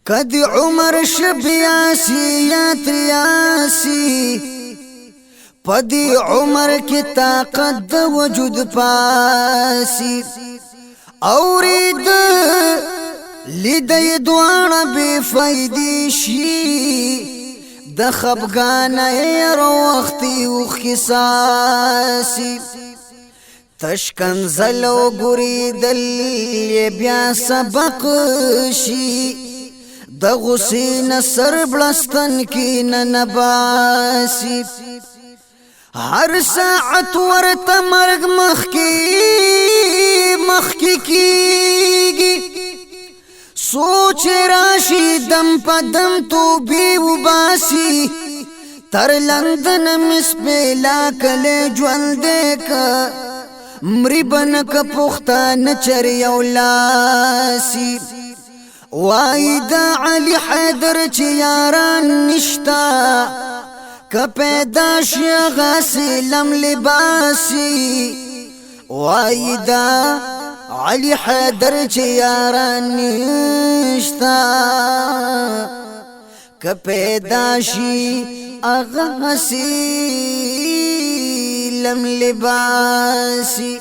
کدی عمر شبیاسی یا تریاسی پدی عمر کی طاقت د وجود پاسی اورید لیدی دوان بی فیدی شی د خبگان ایر وقتی اخکساسی تشکن زلو گری دل بیا سبق شی د غسین سر بلستن کی ننباسی ہر ساعت ورت مرگ مخکی کیگی سوچ راشی دم پا دم تو بی وباسی تر لندن مسپیلا کل جوندے کا مری بنک پختان چر یولاسی وائی دا علی حیدر چی یاران نشتا که پیدا شی غاسی لم لباسی وائی دا علی حیدر چی یاران نشتا که پیدا شی غاسی لم لباسی